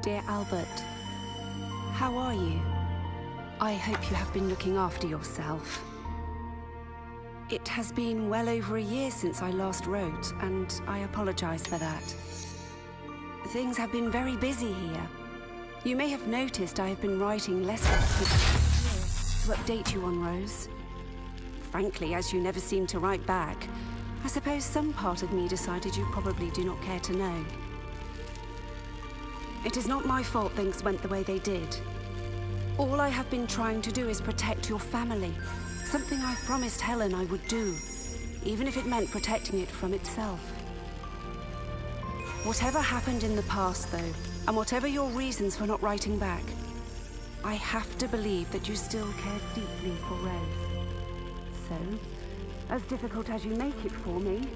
Dear Albert, how are you? I hope you have been looking after yourself. It has been well over a year since I last wrote, and I apologize for that. Things have been very busy here. You may have noticed I have been writing less to update you on Rose. Frankly, as you never seem to write back, I suppose some part of me decided you probably do not care to know. It is not my fault things went the way they did. All I have been trying to do is protect your family, something I promised Helen I would do, even if it meant protecting it from itself. Whatever happened in the past, though, and whatever your reasons for not writing back, I have to believe that you still care deeply for Rose. So, as difficult as you make it for me,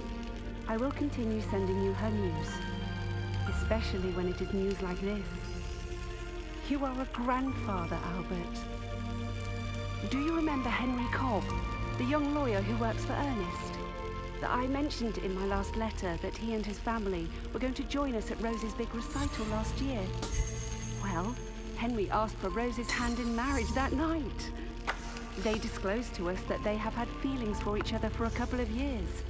I will continue sending you her news. Especially when it is news like this. You are a grandfather, Albert. Do you remember Henry Cobb, the young lawyer who works for Ernest? That I mentioned in my last letter that he and his family were going to join us at Rose's big recital last year. Well, Henry asked for Rose's hand in marriage that night. They disclosed to us that they have had feelings for each other for a couple of years.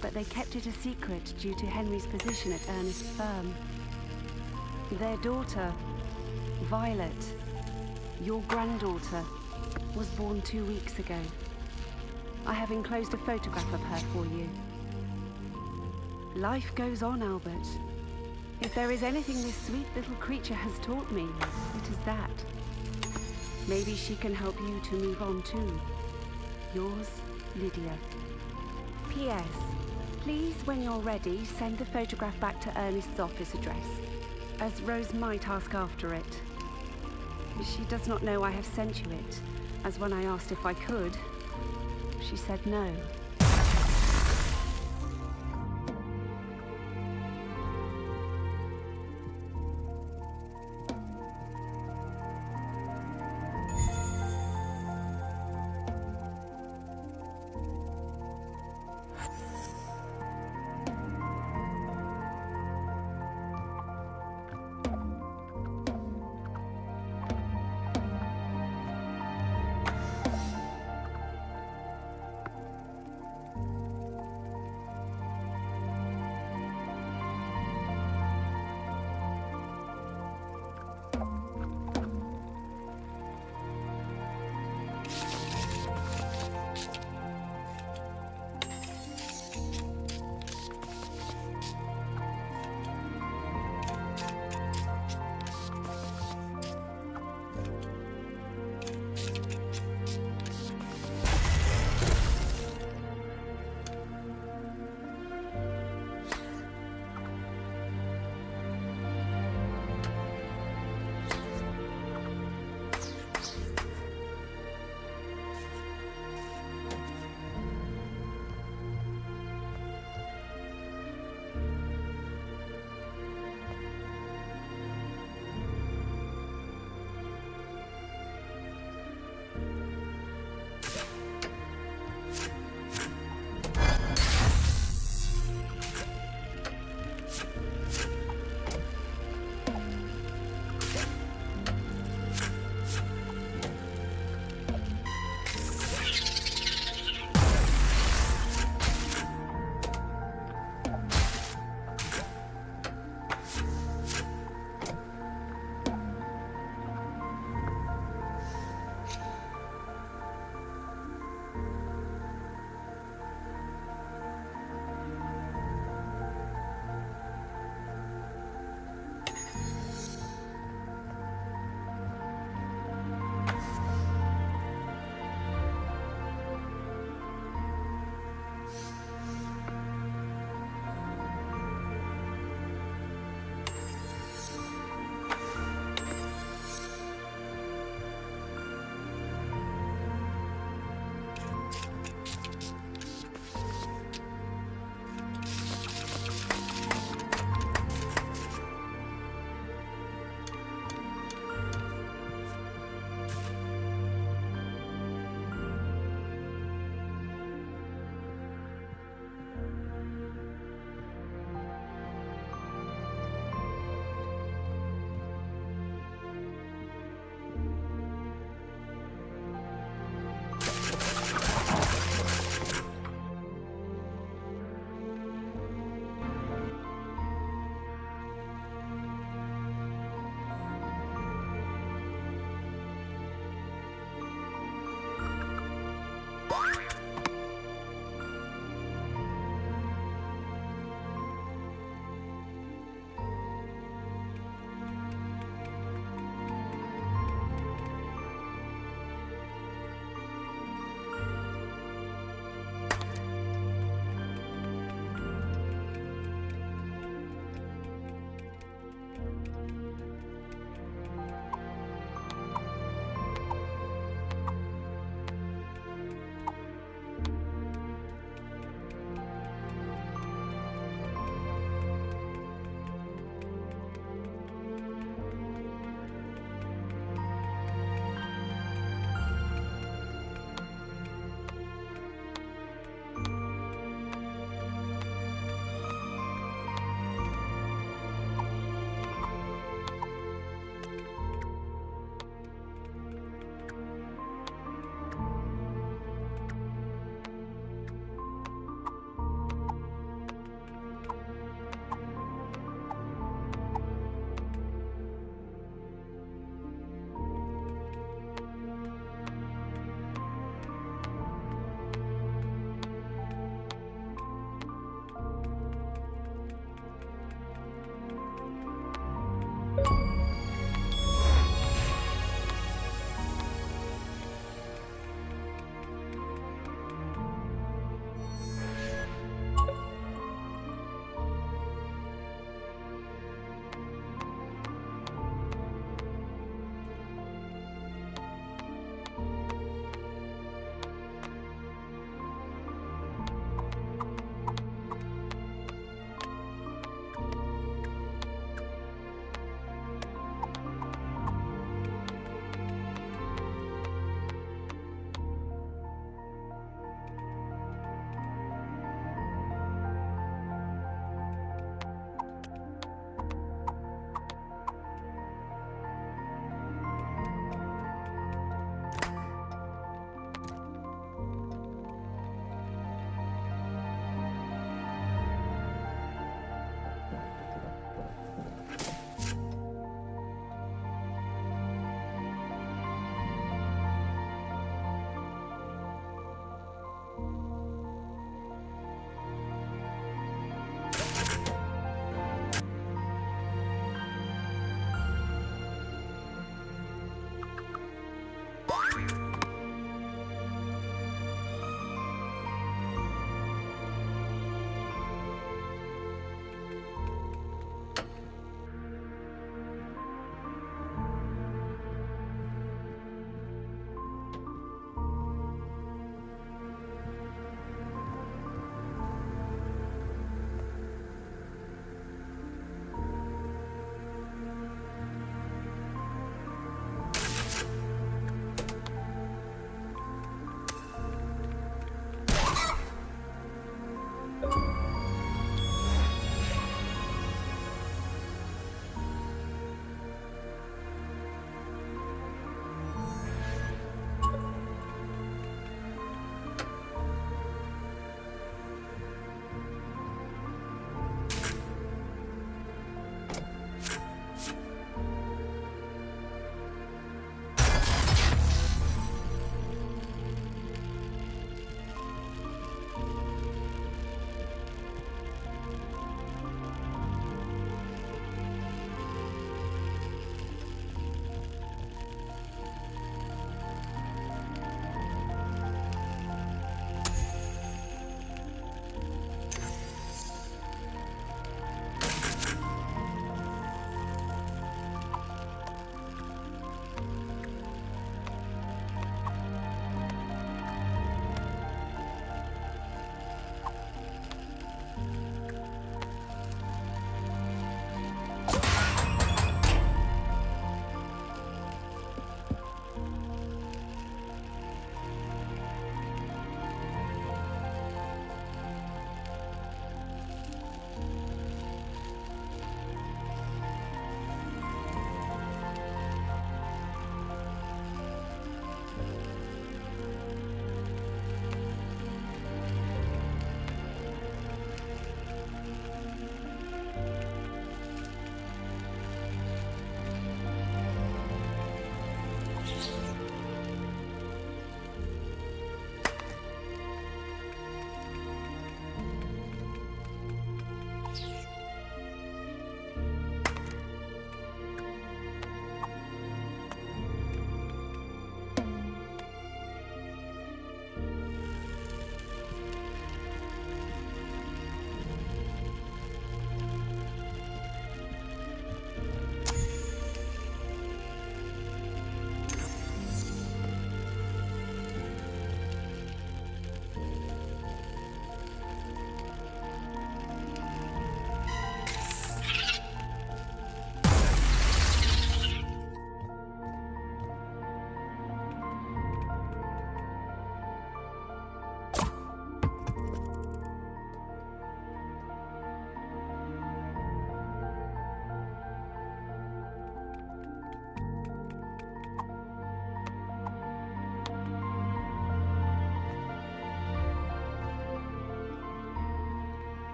But they kept it a secret due to Henry's position at Ernest's firm. Their daughter, Violet, your granddaughter, was born 2 weeks ago. I have enclosed a photograph of her for you. Life goes on, Albert. If there is anything this sweet little creature has taught me, it is that. Maybe she can help you to move on too. Yours, Lydia. P.S. Please, when you're ready, send the photograph back to Ernest's office address, as Rose might ask after it. She does not know I have sent you it, as when I asked if I could, she said no.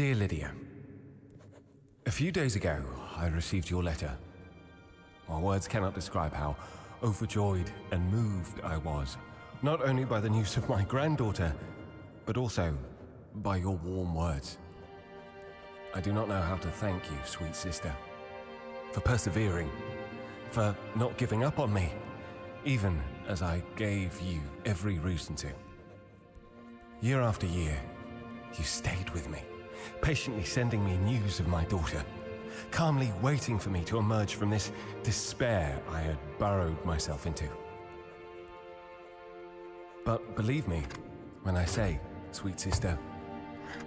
Dear Lydia, a few days ago I received your letter. My words cannot describe how overjoyed and moved I was, not only by the news of my granddaughter, but also by your warm words. I do not know how to thank you, sweet sister, for persevering, for not giving up on me, even as I gave you every reason to. Year after year, you stayed with me, patiently sending me news of my daughter, calmly waiting for me to emerge from this despair I had burrowed myself into. But believe me when I say, sweet sister,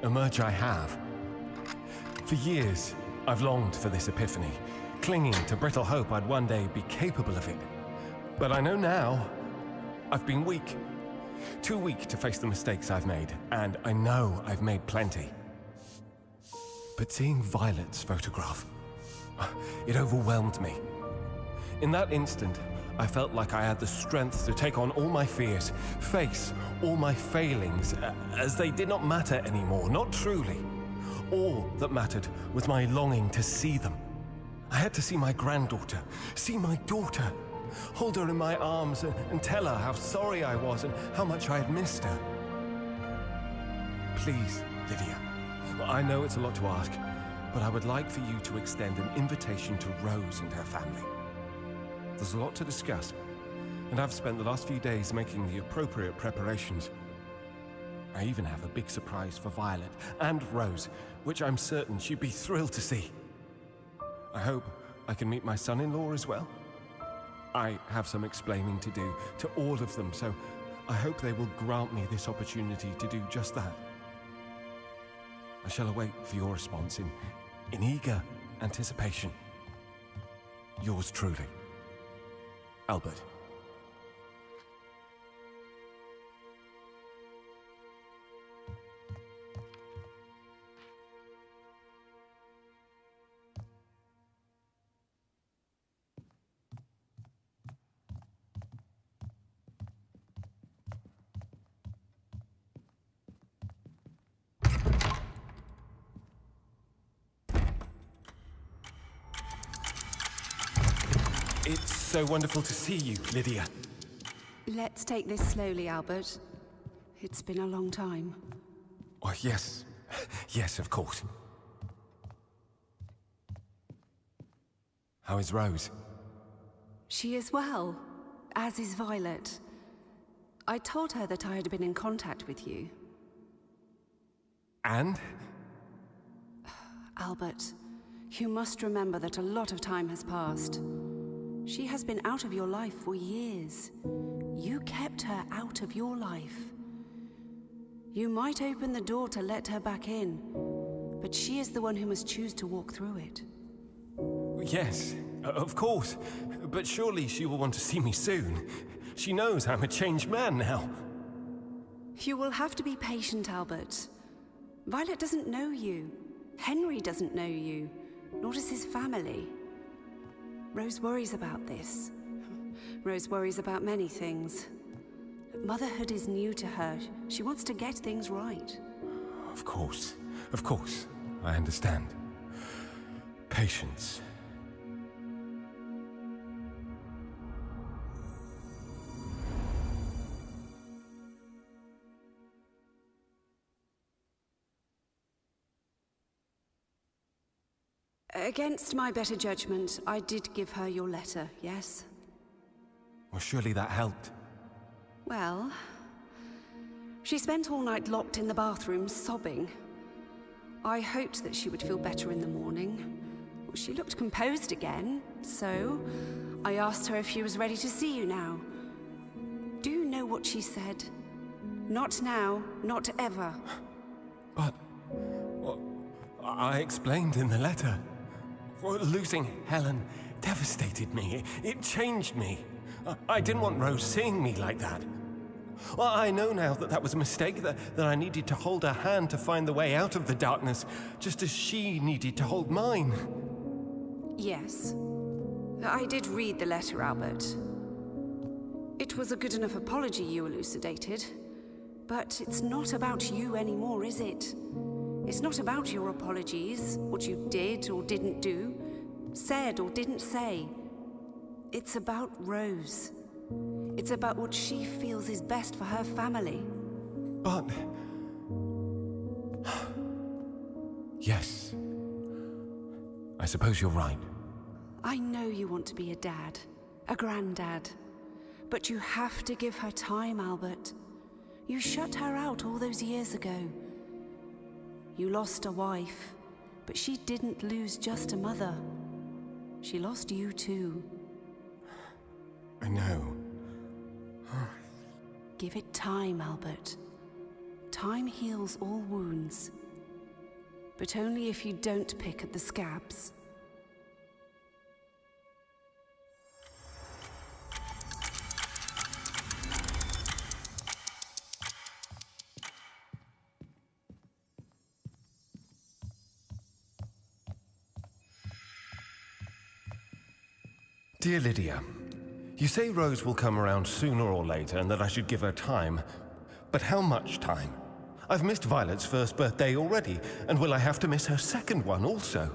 emerge I have. For years, I've longed for this epiphany, clinging to brittle hope I'd one day be capable of it. But I know now, I've been weak. Too weak to face the mistakes I've made, and I know I've made plenty. But seeing Violet's photograph, it overwhelmed me. In that instant, I felt like I had the strength to take on all my fears, face all my failings, as they did not matter anymore, not truly. All that mattered was my longing to see them. I had to see my granddaughter, see my daughter, hold her in my arms and tell her how sorry I was and how much I had missed her. Please, Lydia, I know it's a lot to ask, but I would like for you to extend an invitation to Rose and her family. There's a lot to discuss, and I've spent the last few days making the appropriate preparations. I even have a big surprise for Violet and Rose, which I'm certain she'd be thrilled to see. I hope I can meet my son-in-law as well. I have some explaining to do to all of them, so I hope they will grant me this opportunity to do just that. I shall await for your response in eager anticipation. Yours truly, Albert. It's so wonderful to see you, Lydia. Let's take this slowly, Albert. It's been a long time. Oh, yes. Yes, of course. How is Rose? She is well, as is Violet. I told her that I had been in contact with you. And? Albert, you must remember that a lot of time has passed. She has been out of your life for years. You kept her out of your life. You might open the door to let her back in, but she is the one who must choose to walk through it. Yes, of course. But surely she will want to see me soon. She knows I'm a changed man now. You will have to be patient, Albert. Violet doesn't know you. Henry doesn't know you, nor does his family. Rose worries about this. Rose worries about many things. Motherhood is new to her. She wants to get things right. Of course, I understand. Patience. Against my better judgment, I did give her your letter, yes? Well, surely that helped. Well, she spent all night locked in the bathroom, sobbing. I hoped that she would feel better in the morning. Well, she looked composed again, so I asked her if she was ready to see you now. Do you know what she said? Not now, not ever. But, well, I explained in the letter. Well, losing Helen devastated me. It changed me. I didn't want Rose seeing me like that. Well, I know now that that was a mistake, that I needed to hold her hand to find the way out of the darkness, just as she needed to hold mine. Yes. I did read the letter, Albert. It was a good enough apology you elucidated. But it's not about you anymore, is it? It's not about your apologies, what you did or didn't do, said or didn't say. It's about Rose. It's about what she feels is best for her family. But... Yes. I suppose you're right. I know you want to be a dad, a granddad. But you have to give her time, Albert. You shut her out all those years ago. You lost a wife, but she didn't lose just a mother. She lost you too. I know. Give it time, Albert. Time heals all wounds. But only if you don't pick at the scabs. Dear Lydia, you say Rose will come around sooner or later and that I should give her time. But how much time? I've missed Violet's first birthday already, and will I have to miss her second one also?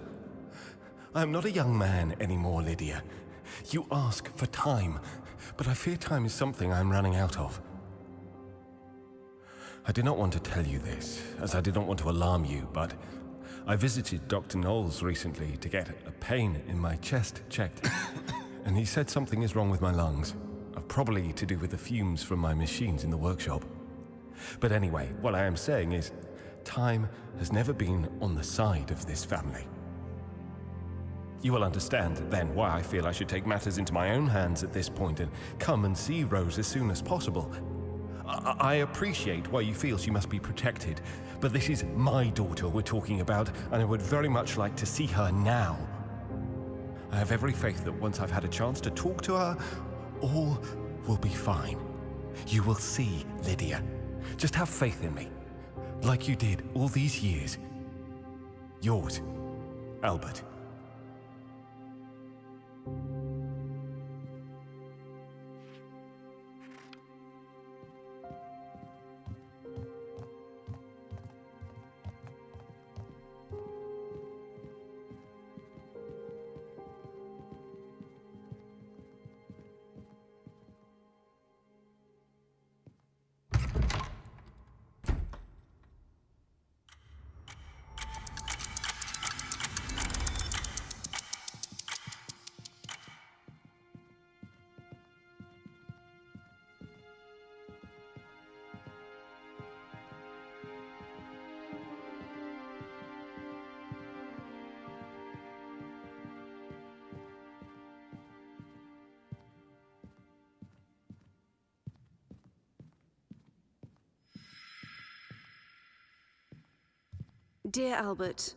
I'm not a young man anymore, Lydia. You ask for time, but I fear time is something I'm running out of. I did not want to tell you this, as I did not want to alarm you, but I visited Dr. Knowles recently to get a pain in my chest checked. And he said something is wrong with my lungs, probably to do with the fumes from my machines in the workshop. But anyway, what I am saying is, time has never been on the side of this family. You will understand, then, why I feel I should take matters into my own hands at this point and come and see Rose as soon as possible. I appreciate why you feel she must be protected, but this is my daughter we're talking about, and I would very much like to see her now. I have every faith that once I've had a chance to talk to her, all will be fine. You will see, Lydia. Just have faith in me, like you did all these years. Yours, Albert. Dear Albert,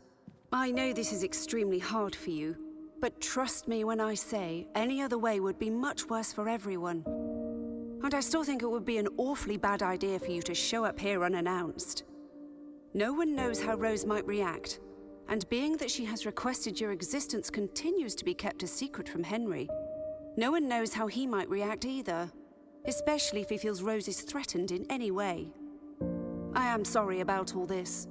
I know this is extremely hard for you, but trust me when I say any other way would be much worse for everyone. And I still think it would be an awfully bad idea for you to show up here unannounced. No one knows how Rose might react, and being that she has requested your existence continues to be kept a secret from Henry, no one knows how he might react either, especially if he feels Rose is threatened in any way. I am sorry about all this.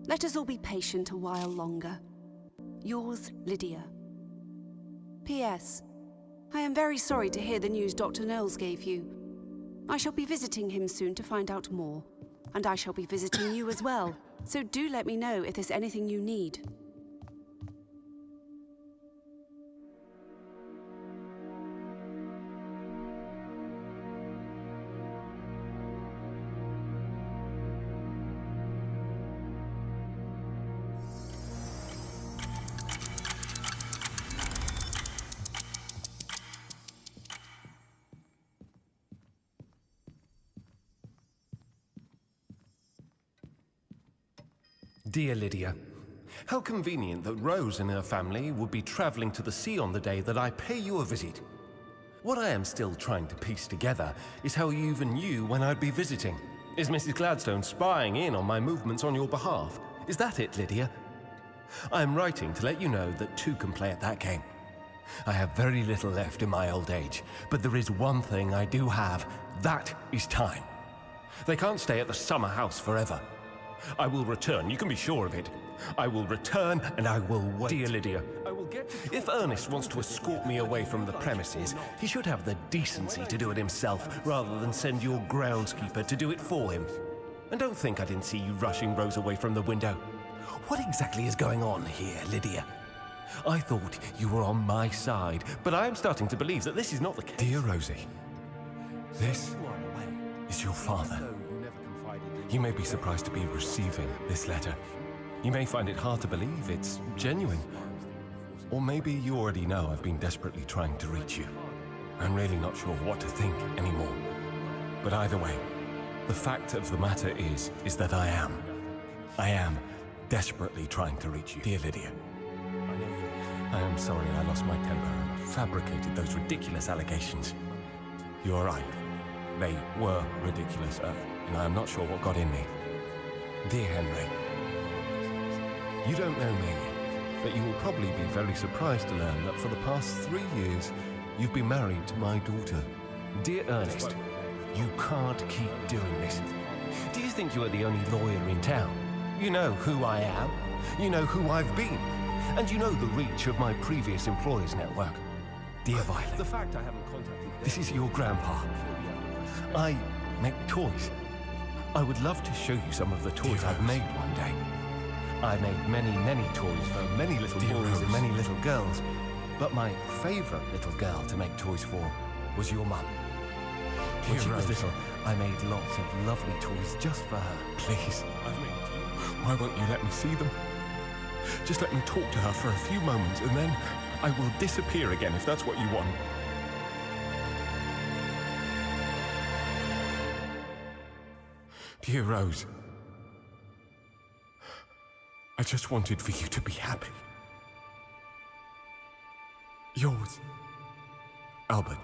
Let us all be patient a while longer. Yours, Lydia. P.S. I am very sorry to hear the news Dr. Knowles gave you. I shall be visiting him soon to find out more, and I shall be visiting you as well, so do let me know if there's anything you need. Dear Lydia, how convenient that Rose and her family would be traveling to the sea on the day that I pay you a visit. What I am still trying to piece together is how you even knew when I'd be visiting. Is Mrs. Gladstone spying in on my movements on your behalf? Is that it, Lydia? I am writing to let you know that two can play at that game. I have very little left in my old age, but there is one thing I do have. That is time. They can't stay at the summer house forever. I will return, you can be sure of it. I will return and I will wait. Dear Lydia, if Ernest wants to escort me away from the premises, he should have the decency to do it himself rather than send your groundskeeper to do it for him. And don't think I didn't see you rushing Rose away from the window. What exactly is going on here, Lydia? I thought you were on my side, but I am starting to believe that this is not the case. Dear Rosie, this is your father. You may be surprised to be receiving this letter. You may find it hard to believe it's genuine. Or maybe you already know I've been desperately trying to reach you. I'm really not sure what to think anymore. But either way, the fact of the matter is that I am desperately trying to reach you. Dear Lydia, I am sorry I lost my temper and fabricated those ridiculous allegations. You're right. They were ridiculous, and I am not sure what got in me. Dear Henry, you don't know me, but you will probably be very surprised to learn that for the past 3 years, you've been married to my daughter. Dear Ernest, you can't keep doing this. Do you think you are the only lawyer in town? You know who I am, you know who I've been, and you know the reach of my previous employers' network. Dear Violet, The fact I haven't contacted this is your grandpa. I make toys. I would love to show you some of the toys Dear I've Rose. made one day. I made many toys for many little Dear boys and Rose. many little girls. But my favorite little girl to make toys for was your mum. When Dear she was Rose. little, I made lots of lovely toys just for her. Please, why won't you let me see them? Just let me talk to her for a few moments, and then I will disappear again if that's what you want. Dear Rose, I just wanted for you to be happy. Yours, Albert.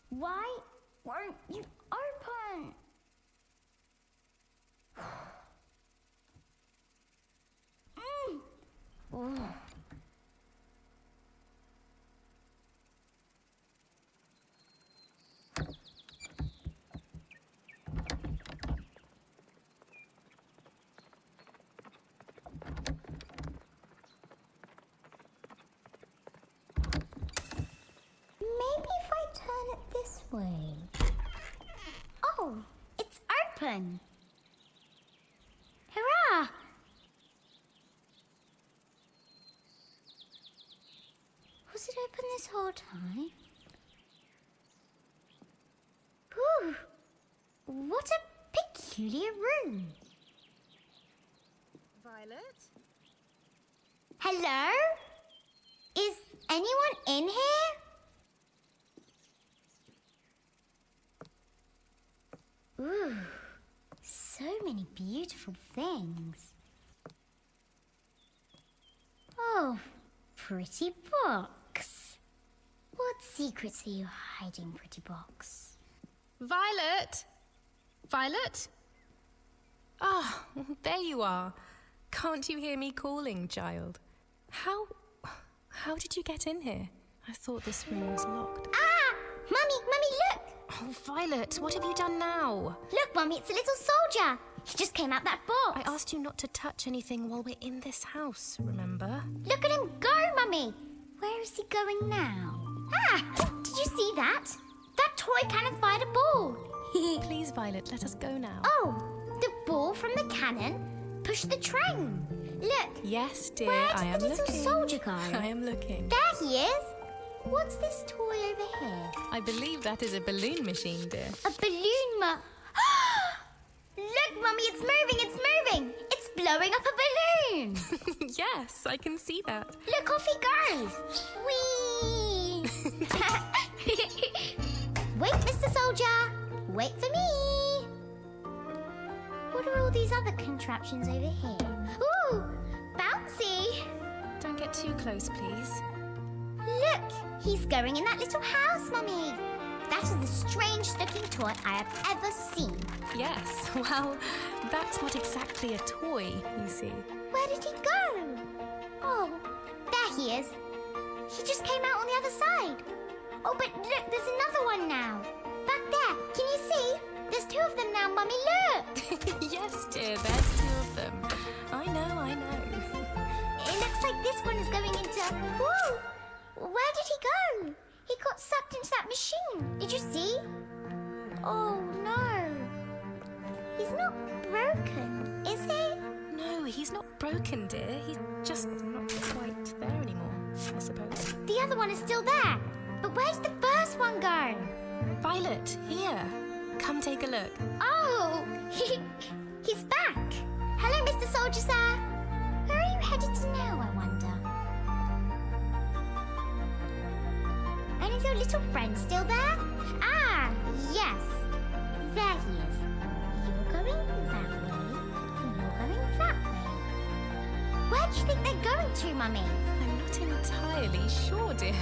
Why won't you open? Oh. Maybe if I turn it this way. Oh, it's open. Hurrah! Was it open this whole time? Whew! What a peculiar room. Violet? Hello? Is anyone in here? Ooh, so many beautiful things. Oh, pretty box. What secrets are you hiding, pretty box? Violet? Violet? Ah, there you are. Can't you hear me calling, child? How did you get in here? I thought this room was locked. Ah! Mummy, look! Oh, Violet, what have you done now? Look, Mummy, it's a little soldier. He just came out that box. I asked you not to touch anything while we're in this house, remember? Look at him go, Mummy. Where is he going now? Ah! Did you see that? That toy cannon fired a ball. Please, Violet, let us go now. Oh, the ball from the cannon pushed the train. Look. Yes, dear, Where I did am the little looking. soldier go? I am looking. There he is. What's this toy over here? I believe that is a balloon machine, dear. A balloon Look, Mummy, it's moving. It's blowing up a balloon. Yes, I can see that. Look, off he goes. Whee! Wait, Mr. Soldier. Wait for me. What are all these other contraptions over here? Ooh, bouncy. Don't get too close, please. Look, he's going in that little house, Mummy. That is the strangest looking toy I have ever seen. Yes, well, that's not exactly a toy, you see. Where did he go? Oh, there he is. He just came out on the other side. Oh, but look, there's another one now. Back there, can you see? There's two of them now, Mummy, look. Yes, dear, there's two of them. I know. It looks like this one is going into... Whoa! Where did he go? He got sucked into that machine. Did you see? Oh, no. He's not broken, is he? No, he's not broken, dear. He's just not quite there anymore, I suppose. The other one is still there. But where's the first one go? Violet, here. Come take a look. Oh, he's back. Hello, Mr. Soldier, sir. Where are you headed to now, I wonder? And is your little friend still there? Ah, yes. There he is. You're going that way, and you're going that way. Where do you think they're going to, Mummy? I'm not entirely sure, dear.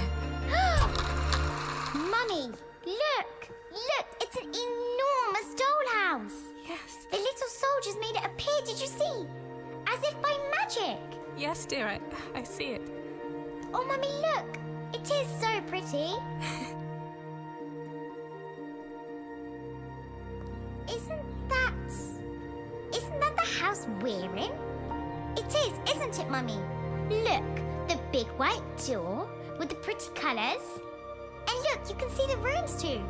Mummy, look! Look, it's an enormous dollhouse. Yes. The little soldiers made it appear, did you see? As if by magic. Yes, dear, I see it. Oh, Mummy, look! It is so pretty. Isn't that the house we're in? It is, isn't it, Mummy? Look, the big white door with the pretty colours. And look, you can see the rooms too,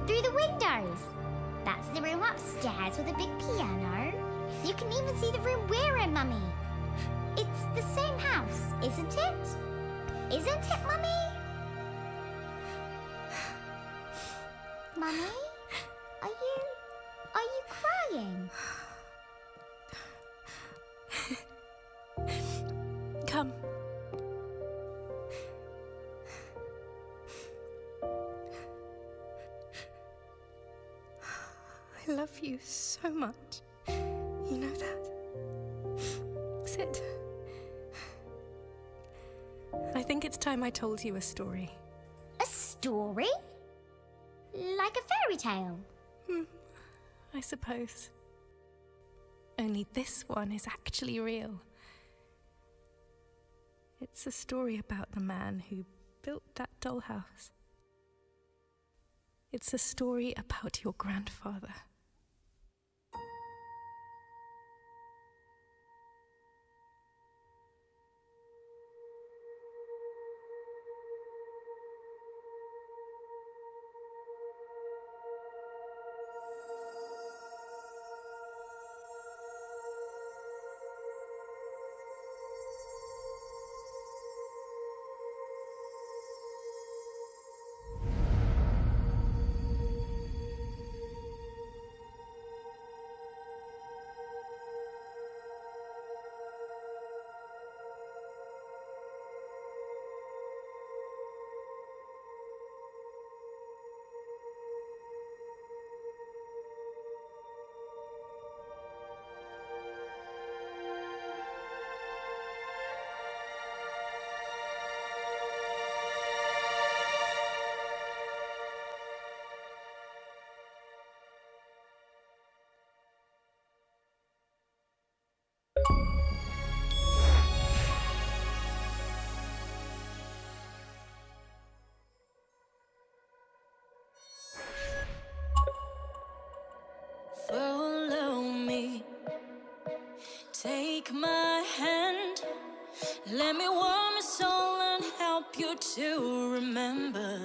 through the windows. That's the room upstairs with a big piano. You can even see the room we're in, Mummy. It's the same house, isn't it? Isn't it, Mummy? Mummy? Are you crying? Come. I love you so much. You know that? Sit. I think it's time I told you a story. A story? story? Like a fairy tale? I suppose. Only this one is actually real. It's a story about the man who built that dollhouse. It's a story about your grandfather. Follow me, take my hand, let me warm your soul and help you to remember.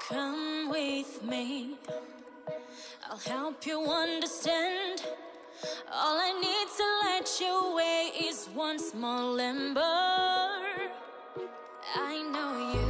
Come with me, I'll help you understand. All I need to let you away is one small ember. I know you